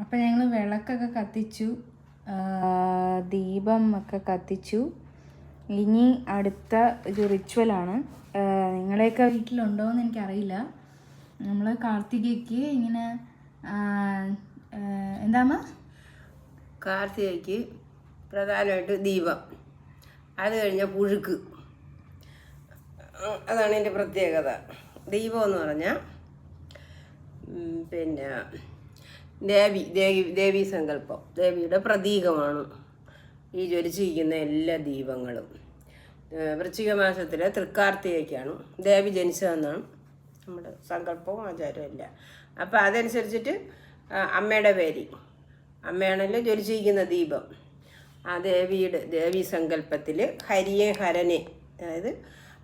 അപ്പം ഞങ്ങൾ വിളക്കൊക്കെ കത്തിച്ചു, ദീപം ഒക്കെ കത്തിച്ചു. ഇനി അടുത്ത ഒരു റിച്വലാണ്. നിങ്ങളെയൊക്കെ വീട്ടിലുണ്ടോ എന്ന് എനിക്കറിയില്ല. നമ്മൾ കാർത്തികയ്ക്ക് ഇങ്ങനെ എന്താമ്മ, കാർത്തികയ്ക്ക് പ്രധാനമായിട്ട് ദീപം, അത് കഴിഞ്ഞ പുഴുക്ക്, അതാണ് എൻ്റെ പ്രത്യേകത. ദീപം എന്ന് പറഞ്ഞാൽ പിന്നെ ദേവീ സങ്കല്പം, ദേവിയുടെ പ്രതീകമാണ് ഈ ജ്വലിച്ചിരിക്കുന്ന എല്ലാ ദീപങ്ങളും. വൃശ്ചിക മാസത്തിലെ തൃക്കാർത്തികയ്ക്കാണ് ദേവി ജനിച്ചതെന്നാണ് നമ്മുടെ സങ്കല്പവും ആചാരവും എല്ലാം. അപ്പോൾ അതനുസരിച്ചിട്ട് അമ്മയുടെ പേര്, അമ്മയാണല്ലോ ജ്വലിച്ചിരിക്കുന്ന ദീപം. ആ ദേവീ സങ്കല്പത്തിൽ ഹരിയെ ഹരനെ, അതായത്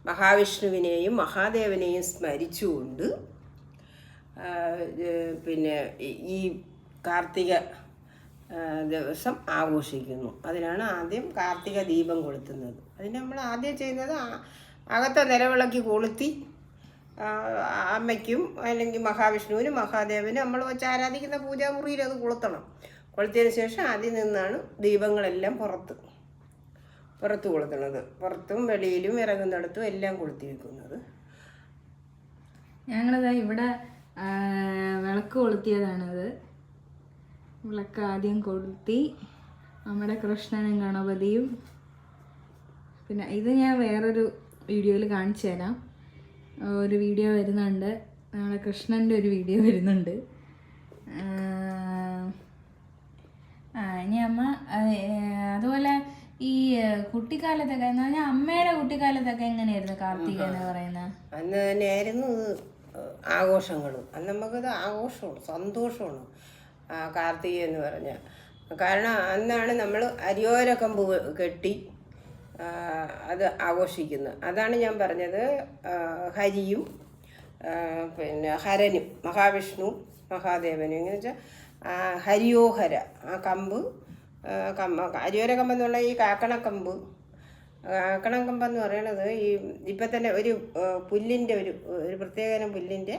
മഹാവിഷ്ണുവിനെയും മഹാദേവനെയും സ്മരിച്ചുകൊണ്ട് പിന്നെ ഈ കാർത്തിക ദിവസം ആഘോഷിക്കുന്നു. അതിനാണ് ആദ്യം കാർത്തിക ദീപം കൊളുത്തുന്നത്. അതിന് നമ്മൾ ആദ്യം ചെയ്യുന്നത് അകത്തെ നിലവിളക്കി കൊളുത്തി അമ്മയ്ക്കും അല്ലെങ്കിൽ മഹാവിഷ്ണുവിനും മഹാദേവനും നമ്മൾ വെച്ച് ആരാധിക്കുന്ന പൂജാമുറിയിൽ അത് കൊളുത്തണം. കൊളുത്തിയതിന് ശേഷം അതിൽ നിന്നാണ് ദീപങ്ങളെല്ലാം പുറത്ത് കൊളുത്തുന്നത്. പുറത്തും വെളിയിലും ഇറങ്ങുന്നിടത്തും എല്ലാം കൊളുത്തി വെക്കുന്നത്. ഞങ്ങളിതാ ഇവിടെ വിളക്ക് കൊളുത്തിയതാണത്. വിളക്ക് ആദ്യം കൊളുത്തി നമ്മുടെ കൃഷ്ണനും ഗണപതിയും. പിന്നെ ഇത് ഞാൻ വേറൊരു വീഡിയോയിൽ കാണിച്ചു തരാം. ഒരു വീഡിയോ വരുന്നുണ്ട്, നമ്മുടെ കൃഷ്ണൻ്റെ ഒരു വീഡിയോ വരുന്നുണ്ട്. ഇനി അമ്മ അതുപോലെ ഈ കുട്ടിക്കാലത്തൊക്കെ എന്ന് പറഞ്ഞാൽ അമ്മയുടെ കുട്ടിക്കാലത്തൊക്കെ എങ്ങനെയായിരുന്നു കാർത്തിക എന്ന് പറയുന്നത്? അന്ന് തന്നെയായിരുന്നു ആഘോഷങ്ങളും. അന്ന് നമുക്കത് ആഘോഷമാണ്, സന്തോഷമാണ് കാർത്തിക എന്ന് പറഞ്ഞാൽ. കാരണം അന്നാണ് നമ്മൾ അരിയോര കമ്പ് കെട്ടി അത് ആഘോഷിക്കുന്നത്. അതാണ് ഞാൻ പറഞ്ഞത്, ഹരിയും പിന്നെ ഹരനും മഹാവിഷ്ണുവും മഹാദേവനും. എങ്ങനെ വെച്ചാൽ ഹരിയോഹര, ആ കമ്പ് അരിയോര കമ്പെന്ന് പറഞ്ഞാൽ ഈ കാക്കണക്കമ്പ് എന്ന് പറയണത് ഈ ഇപ്പം തന്നെ ഒരു പുല്ലിൻ്റെ ഒരു പ്രത്യേകതരം പുല്ലിൻ്റെ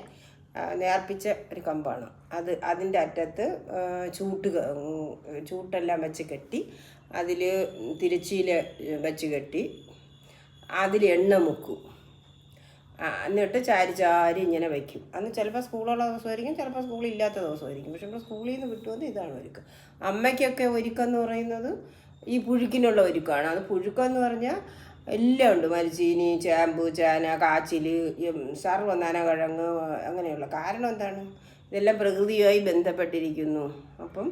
നേർപ്പിച്ച ഒരു കമ്പാണ് അത്. അതിൻ്റെ അറ്റത്ത് ചൂട്ടെല്ലാം വെച്ച് കെട്ടി, അതിൽ തിരച്ചീല വെച്ച് കെട്ടി, അതിൽ എണ്ണ മുക്കും, എന്നിട്ട് ചാരി ഇങ്ങനെ വയ്ക്കും. അന്ന് ചിലപ്പോൾ സ്കൂളുള്ള ദിവസമായിരിക്കും, ചിലപ്പോൾ സ്കൂളില്ലാത്ത ദിവസമായിരിക്കും. പക്ഷെ ഇപ്പോൾ സ്കൂളിൽ നിന്ന് കിട്ടുമെന്ന് ഇതാണ് ഒരുക്കം. അമ്മയ്ക്കൊക്കെ ഒരുക്കമെന്ന് പറയുന്നത് ഈ പുഴുക്കിനുള്ള ഒരുക്കമാണ്. അത് പുഴുക്കെന്ന് പറഞ്ഞാൽ എല്ലാം ഉണ്ട്. മരിച്ചീനി, ചേമ്പ്, ചേന, കാച്ചിൽ, സർവ്വനനകിഴങ്ങ്, അങ്ങനെയുള്ള. കാരണം എന്താണ്? ഇതെല്ലാം പ്രകൃതിയുമായി ബന്ധപ്പെട്ടിരിക്കുന്നു. അപ്പം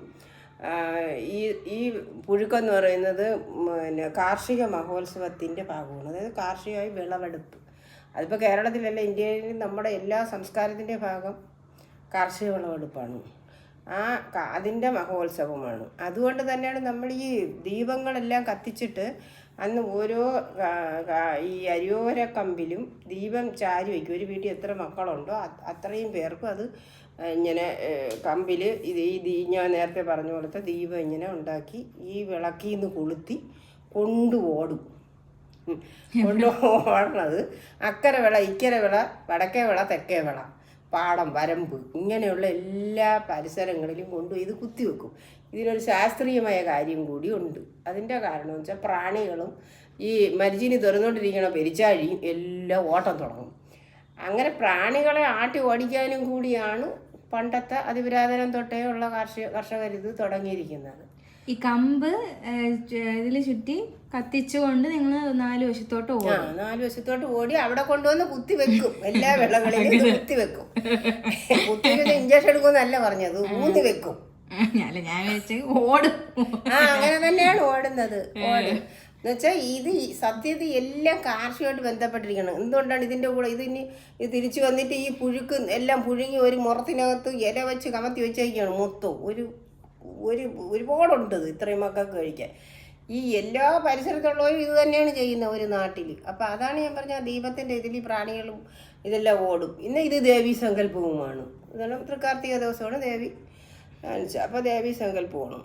ഈ പുഴുക്കെന്ന് പറയുന്നത് പിന്നെ കാർഷിക മഹോത്സവത്തിൻ്റെ ഭാഗമാണ്. അതായത് കാർഷികമായി വിളവെടുപ്പ്. അതിപ്പോൾ കേരളത്തിലല്ല, ഇന്ത്യയിൽ നമ്മുടെ എല്ലാ സംസ്കാരത്തിൻ്റെ ഭാഗം കാർഷിക വിളവെടുപ്പാണ്. അതിൻ്റെ മഹോത്സവമാണ്. അതുകൊണ്ട് തന്നെയാണ് നമ്മൾ ഈ ദീപങ്ങളെല്ലാം കത്തിച്ചിട്ട് അന്ന് ഓരോ ഈ അരിയോര കമ്പിലും ദീപം ചാരി വയ്ക്കും. ഒരു വീട്ടിൽ എത്ര മക്കളുണ്ടോ അത്രയും പേർക്കും അത് ഇങ്ങനെ കമ്പിൽ ഞാൻ നേരത്തെ പറഞ്ഞ പോലത്തെ ദീപം ഇങ്ങനെ ഉണ്ടാക്കി ഈ വിളക്കിൽ നിന്ന് കൊളുത്തി കൊണ്ടുപോടും. ഓടണത് അക്കരെ വിള, ഇക്കരെ വിള, വടക്കേ വിള, തെക്കേ വിള, പാടം, വരമ്പ്, ഇങ്ങനെയുള്ള എല്ലാ പരിസരങ്ങളിലും കൊണ്ടുപോയി ഇത് കുത്തിവെക്കും. ഇതിനൊരു ശാസ്ത്രീയമായ കാര്യം കൂടി ഉണ്ട്. അതിൻ്റെ കാരണം വെച്ചാൽ പ്രാണികളും ഈ മരിച്ചിനി തുറന്നുകൊണ്ടിരിക്കണ പെരിച്ചാഴിയും എല്ലാം ഓട്ടം തുടങ്ങും. അങ്ങനെ പ്രാണികളെ ആട്ടി ഓടിക്കാനും കൂടിയാണ് പണ്ടത്തെ അതിപുരാതനം തൊട്ടേ ഉള്ള കർഷകരിത് തുടങ്ങിയിരിക്കുന്നത്. ഈ കമ്പ് ഇതിൽ ചുറ്റി കത്തിച്ചുകൊണ്ട് നിങ്ങൾ 4 വശത്തോട്ട് ഓടി അവിടെ കൊണ്ടുവന്ന് കുത്തി വെക്കും. എല്ലാ വിളകളിലും കുത്തി വെക്കും. കുത്തി ഇഞ്ചക്ഷൻ എടുക്കുമെന്നല്ല പറഞ്ഞത്, ഊന്നി വെക്കും. ഞാൻ ഓടും. അങ്ങനെ തന്നെയാണ് ഓടുന്നത്. എന്നുവെച്ചാൽ ഇത് സത്യത്തിൽ എല്ലാം കാർഷികമായിട്ട് ബന്ധപ്പെട്ടിരിക്കണം. എന്തുകൊണ്ടാണ് ഇതിൻ്റെ കൂടെ ഇത് തിരിച്ചു വന്നിട്ട് ഈ പുഴുക്ക് എല്ലാം പുഴുങ്ങി ഒരു മുറത്തിനകത്ത് ഇല വെച്ച് കമത്തി വെച്ചേക്കാണ് മൊത്തം. ഒരുപാടുണ്ട് ഇത്രയും മക്കൾക്ക് കഴിക്കാൻ. ഈ എല്ലാ പരിസരത്തുള്ളവരും ഇത് തന്നെയാണ് ചെയ്യുന്നത് ഒരു നാട്ടിൽ. അപ്പോൾ അതാണ് ഞാൻ പറഞ്ഞ ദീപത്തിൻ്റെ ഇതിൽ പ്രാണികളും ഇതെല്ലാം ഓടും. ഇത് ദേവീ സങ്കല്പവുമാണ്. ഇതാണ് തൃക്കാർത്തിക ദിവസമാണ് ദേവി കാണിച്ചത്. അപ്പോൾ ദേവീ സങ്കല്പമാണ്.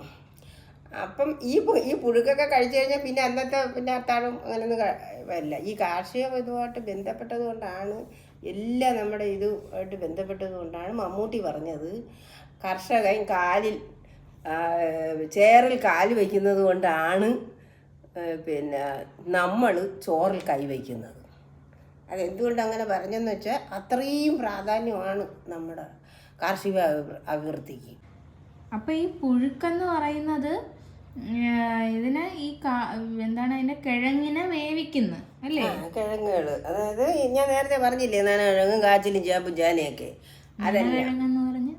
അപ്പം ഈ പുഴുക്കൊക്കെ കഴിച്ചു കഴിഞ്ഞാൽ പിന്നെ പിന്നെ അത്താഴം അങ്ങനെയൊന്നും വരില്ല. ഈ കാർഷിക ഇതുമായിട്ട് ബന്ധപ്പെട്ടത് കൊണ്ടാണ്, എല്ലാം നമ്മുടെ ഇതുമായിട്ട് ബന്ധപ്പെട്ടത് കൊണ്ടാണ് മമ്മൂട്ടി പറഞ്ഞത് കർഷകൻ കാലിൽ ചേറിൽ കാല് വയ്ക്കുന്നത് കൊണ്ടാണ് പിന്നെ നമ്മൾ ചോറിൽ കൈ വയ്ക്കുന്നത്. അതെന്തുകൊണ്ട് അങ്ങനെ പറഞ്ഞെന്ന് വെച്ചാൽ അത്രയും പ്രാധാന്യമാണ് നമ്മുടെ കാർഷിക അഭിവൃദ്ധിക്ക്. അപ്പം ഈ പുഴുക്കെന്ന് പറയുന്നത് ഇതിനെ ഈ എന്താണ് അതിന്റെ കിഴങ്ങിനെ വേവിക്കുന്നത് അല്ലേ? കിഴങ്ങുകൾ, അതായത് ഞാൻ നേരത്തെ പറഞ്ഞില്ലേ നാനകിഴങ്ങും കാച്ചിലും ചേമ്പും ചേനയൊക്കെ. കിഴങ്ങെന്ന് പറഞ്ഞ്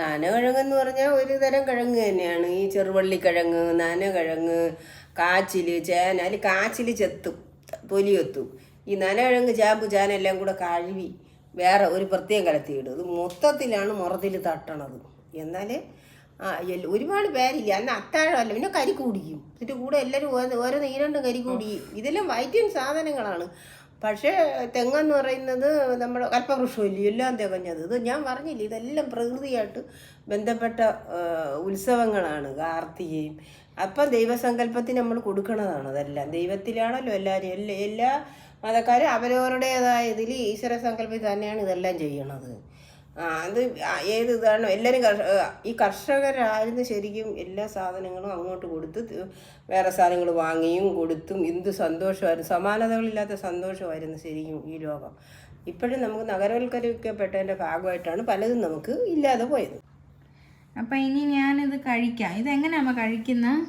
നാനകിഴങ്ങെന്ന് പറഞ്ഞാൽ ഒരു തരം കിഴങ്ങ് തന്നെയാണ്. ഈ ചെറുവള്ളിക്കിഴങ്ങ്, നാനകിഴങ്ങ്, കാച്ചിൽ, ചേന. അതിൽ കാച്ചിൽ ചെത്തും, തൊലി എത്തും. ഈ നനകിഴങ്ങ് ചേമ്പ് ചേന എല്ലാം കൂടെ കഴുകി വേറെ ഒരു പ്രത്യേകം കലത്തിയിടും. ഇത് മൊത്തത്തിലാണ് മുറത്തിൽ തട്ടണത്. എന്നാൽ ഒരുപാട് പേരില്ല. അന്ന് അത്താഴമല്ല, പിന്നെ കരിക്ക് കുടിക്കും. ഇതിൻ്റെ കൂടെ എല്ലാവരും ഓരോ നീരണ്ട് കരിക്ക് കുടിക്കും. ഇതെല്ലാം വൈറ്റമിൻ സാധനങ്ങളാണ്. പക്ഷേ തെങ്ങെന്ന് പറയുന്നത് നമ്മുടെ കൽപ്പവൃക്ഷമില്ല, എല്ലാം തികഞ്ഞത്. ഇത് ഞാൻ പറഞ്ഞില്ല, ഇതെല്ലാം പ്രകൃതിയായിട്ട് ബന്ധപ്പെട്ട ഉത്സവങ്ങളാണ് കാർത്തികയും. അപ്പം ദൈവസങ്കല്പത്തിന് നമ്മൾ കൊടുക്കണതാണ്. അതെല്ലാം ദൈവത്തിലാണല്ലോ എല്ലാവരും. എല്ലാ മതക്കാരും അവരവരുടേതായ ഇതിൽ ഈശ്വര സങ്കല്പത്തിൽ തന്നെയാണ് ഇതെല്ലാം ചെയ്യണത്. അത് ഏത് ഇതാണ് എല്ലാവരും ഈ കർഷകരായിരുന്നു ശരിക്കും എല്ലാ സാധനങ്ങളും അങ്ങോട്ട് കൊടുത്ത് വേറെ സാധനങ്ങൾ വാങ്ങിയും കൊടുത്തും എന്ത് സന്തോഷമായിരുന്നു. സമാനതകളില്ലാത്ത സന്തോഷമായിരുന്നു ശരിക്കും ഈ ലോകം. ഇപ്പോഴും നമുക്ക് നഗരവൽക്കരിക്കപ്പെട്ടതിൻ്റെ ഭാഗമായിട്ടാണ് പലതും നമുക്ക് ഇല്ലാതെ പോയത്. അപ്പം ഇനി ഞാനിത് കഴിക്കാം. ഇതെങ്ങനെയാ കഴിക്കുന്നത്?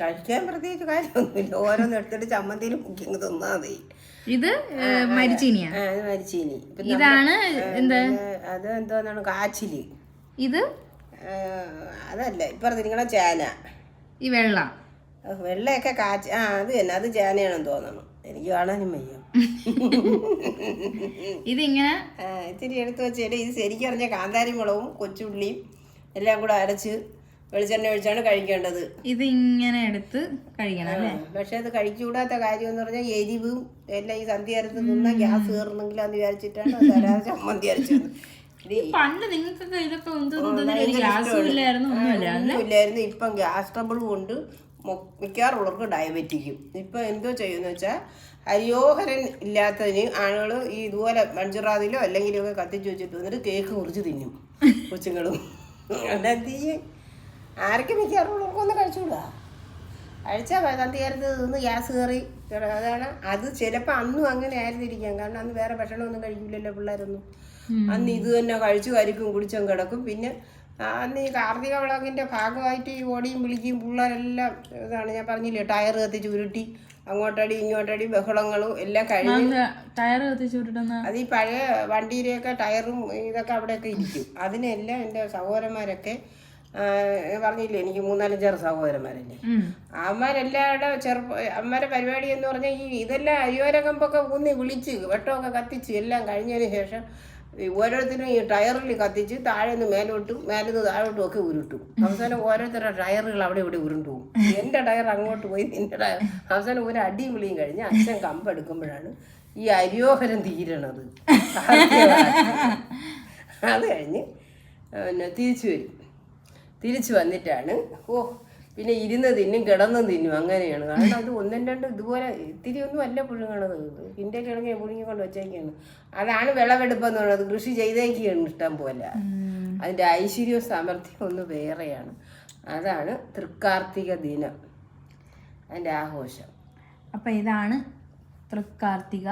കഴിക്കാൻ പ്രത്യേകിച്ച് കാര്യമൊന്നുമില്ല. ഓരോന്ന് എടുത്തിട്ട് ചമ്മന്തിയിൽ മുക്കിങ് തിന്നാൽ മതി. ഇത് മരിച്ചീനിയാ? മരിച്ചീനി. ഇതാണ് അത് എന്തോന്നാണ് കാച്ചില്. ഇത് അതല്ല ഇപ്പുറത്ത് നിങ്ങളെ ചേന. ഈ വെള്ളയൊക്കെ കാച്ചി അത് തന്നെ, അത് ചേനയാണെന്ന് തോന്നണം. എനിക്ക് കാണാനും വയ്യ. ഇതിങ്ങനെ ഇത്തിരി എടുത്ത് വെച്ചിട്ട് ഇത് ശരിക്കും പറഞ്ഞ കാന്താരി മുളകും കൊച്ചുള്ളിയും എല്ലാം കൂടെ അരച്ച് വെളിച്ചെണ്ണ ഒഴിച്ചാണ് കഴിക്കേണ്ടത്. ഇത് ഇങ്ങനെ എടുത്ത് കഴിക്കണം അല്ലേ? പക്ഷെ അത് കഴിച്ചുകൂടാത്ത കാര്യം എന്ന് പറഞ്ഞാൽ എരിവും എല്ലാം ഈ സന്ധ്യാരത്ത് തിന്നാൽ ഗ്യാസ് കയറണമെങ്കിലും അത് വിചാരിച്ചിട്ടാണ് അത് ചമ്മന്തി അരച്ചത്. പണ്ട് നിങ്ങൾക്കൊക്കെ ഇതൊക്കെ ഒന്നുമില്ലായിരുന്നു. ഇപ്പം ഗ്യാസ് ട്രബിൾ കൊണ്ട് മിക്കാറുള്ളവർക്ക് ഡയബറ്റിക്കും. ഇപ്പം എന്തോ ചെയ്യുമെന്ന് വെച്ചാൽ അരിയോഹരൻ ഇല്ലാത്തതിന് ആളുകൾ ഈ ഇതുപോലെ മൺചിറാതിലോ അല്ലെങ്കിലൊക്കെ കത്തിച്ച് വെച്ചിട്ട് വന്നിട്ട് കേക്ക് മുറിച്ച് തിന്നും കൊച്ചുങ്ങളും. അതെന്ത് ആർക്കും മിക്കാറുള്ളവർക്കൊന്നും കഴിച്ചുകൂടാ. കഴിച്ചാൽ സന്ധ്യാരത്ത് നിന്ന് ഗ്യാസ് കയറി. അതാണ് അത് ചിലപ്പോൾ അന്നും അങ്ങനെ ആയിരുന്നിരിക്കാം. കാരണം അന്ന് വേറെ ഭക്ഷണമൊന്നും കഴിക്കില്ലല്ലോ പിള്ളേരൊന്നും. അന്ന് ഇത് തന്നെ കഴിച്ചു കരിക്കും കുടിച്ചും കിടക്കും. പിന്നെ അന്ന് ഈ കാർത്തിക വിളക്കിൻ്റെ ഭാഗമായിട്ട് ഈ ഓടിയും വിളിക്കും പിള്ളേരെല്ലാം. ഇതാണ് ഞാൻ പറഞ്ഞില്ലേ, ടയർ കത്തിച്ച് ഉരുട്ടി അങ്ങോട്ടടി ഇങ്ങോട്ടടി ബഹളങ്ങളും എല്ലാം കഴിഞ്ഞ്. ടയർ കത്തിച്ച് ഉരുട്ടുന്ന അത് ഈ പഴയ വണ്ടിയിലെയൊക്കെ ടയറും ഇതൊക്കെ അവിടെയൊക്കെ ഇരിക്കും. അതിനെല്ലാം എൻ്റെ സഹോദരന്മാരൊക്കെ പറഞ്ഞില്ലേ, എനിക്ക് 3-4 സഹോദരന്മാരല്ലേ, അവന്മാരെല്ലാവരുടെ അമ്മമാരെ പരിപാടി എന്ന് പറഞ്ഞാൽ ഈ ഇതെല്ലാം അരിയോരകമ്പൊക്കെ ഊന്നി വിളിച്ച് വെട്ടമൊക്കെ കത്തിച്ച് എല്ലാം കഴിഞ്ഞതിന് ശേഷം ഓരോരുത്തരും ഈ ടയറിൽ കത്തിച്ച് താഴേന്ന് മേലോട്ടും മേലെന്ന് താഴോട്ടും ഒക്കെ ഉരുട്ടും. അവസാനം ഓരോരുത്തരുടെ ടയറുകൾ അവിടെ ഇവിടെ ഉരുണ്ടു പോകും. എൻ്റെ ടയർ അങ്ങോട്ട് പോയി, നിൻ്റെ ടയർ. അവസാനം ഒരു അടിയും വിളിയും കഴിഞ്ഞ് അച്ഛൻ കമ്പെടുക്കുമ്പോഴാണ് ഈ അരിയോഹരം തീരണത്. അത് കഴിഞ്ഞ് പിന്നെ തിരിച്ചു വരും. തിരിച്ചു വന്നിട്ടാണ് പിന്നെ ഇരുന്ന് തിന്നും കിടന്നും തിന്നും. അങ്ങനെയാണ്. കാരണം അത് 1-2 ഇതുപോലെ ഇത്തിരി ഒന്നും അല്ല പുഴുങ്ങണത്. ഇതിൻ്റെ കിഴങ്ങി പുഴുങ്ങിക്കൊണ്ട് വെച്ചേക്കാണ്. അതാണ് വിളവെടുപ്പെന്ന് പറയുന്നത്. കൃഷി ചെയ്തേക്കാണ് ഇഷ്ടം പോലെ. അതിൻ്റെ ഐശ്വര്യവും സാമർഥ്യവും ഒന്ന് വേറെയാണ്. അതാണ് തൃക്കാർത്തിക ദിനം, അതിൻ്റെ ആഘോഷം. അപ്പം ഇതാണ് തൃക്കാർത്തിക.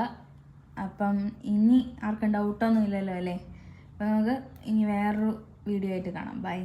അപ്പം ഇനി ആർക്കും ഡൗട്ടൊന്നും ഇല്ലല്ലോ അല്ലേ? അപ്പം നമുക്ക് ഇനി വേറൊരു വീഡിയോ ആയിട്ട് കാണാം. ബൈ.